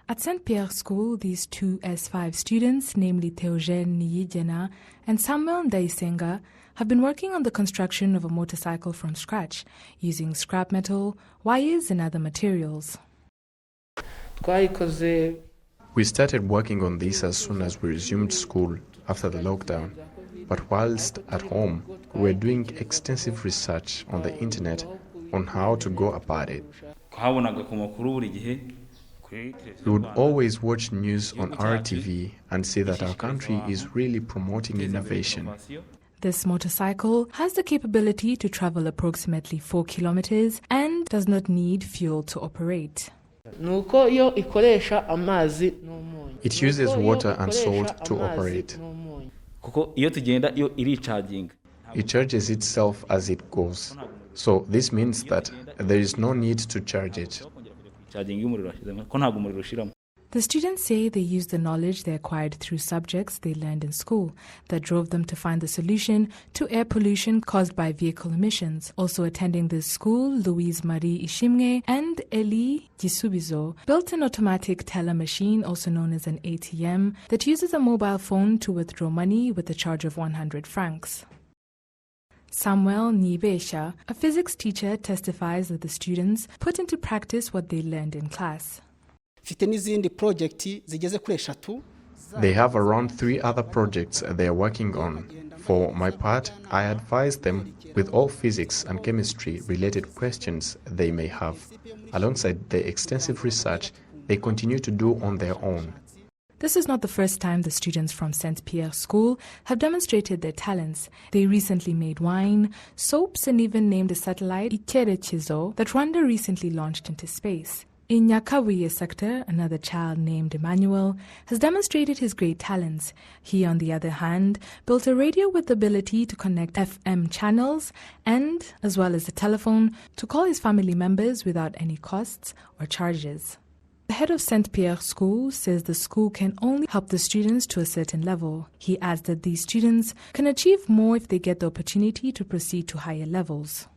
At St. Pierre's School, these two S5 students, namely Theogene Niyigena and Samuel Ndaisenga, have been working on the construction of a motorcycle from scratch, using scrap metal, wires and other materials. We started working on this as soon as we resumed school after the lockdown. But whilst at home, we were doing extensive research on the internet on how to go about it. We would always watch news on RTV and see that our country is really promoting innovation. This motorcycle has the capability to travel approximately 4 kilometers and does not need fuel to operate. It uses water and salt to operate. It charges itself as it goes. So this means that there is no need to charge it. The students say they use the knowledge they acquired through subjects they learned in school that drove them to find the solution to air pollution caused by vehicle emissions. Also attending this school, Louise Marie Ishimwe and Eli Gisubizo built an automatic teller machine, also known as an ATM, that uses a mobile phone to withdraw money with a charge of 100 francs. Samuel Nibesha, a physics teacher, testifies that the students put into practice what they learned in class. They have around 3 other projects they are working on. For my part, I advise them with all physics and chemistry related questions they may have, alongside the extensive research they continue to do on their own. This is not the first time the students from St. Pierre's School have demonstrated their talents. They recently made wine, soaps, and even named a satellite, Ikerechizo, that Rwanda recently launched into space. In Nyakabuye sector, another child named Emmanuel has demonstrated his great talents. He, on the other hand, built a radio with the ability to connect FM channels and, as well as a telephone, to call his family members without any costs or charges. The head of St. Pierre's School says the school can only help the students to a certain level. He adds that these students can achieve more if they get the opportunity to proceed to higher levels.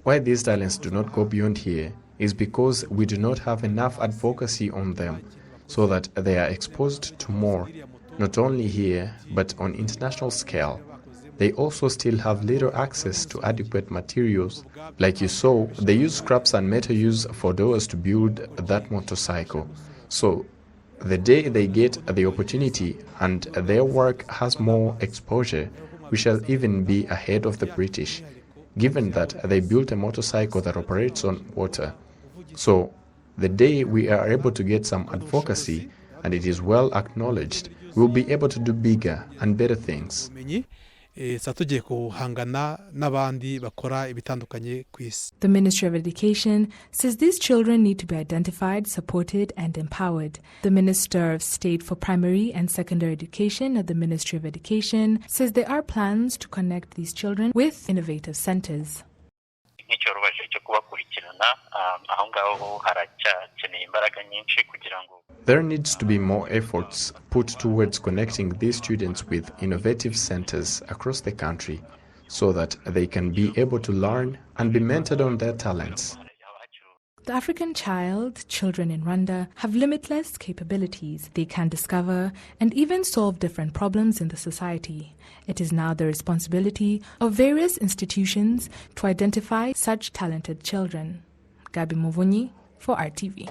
Why these talents do not go beyond here is because we do not have enough advocacy on them so that they are exposed to more, not only here but on international scale. They also still have little access to adequate materials. Like you saw, they use scraps and metal used for doors to build that motorcycle. So the day they get the opportunity and their work has more exposure, we shall even be ahead of the British, given that they built a motorcycle that operates on water. So the day we are able to get some advocacy and it is well acknowledged, we will be able to do bigger and better things. The Ministry of Education says these children need to be identified, supported and empowered. The Minister of State for Primary and Secondary Education at the Ministry of Education says there are plans to connect these children with innovative centers. There needs to be more efforts put towards connecting these students with innovative centers across the country so that they can be able to learn and be mentored on their talents. The African children in Rwanda have limitless capabilities. They can discover and even solve different problems in the society. It is now the responsibility of various institutions to identify such talented children. Gabi Muvunyi for RTV.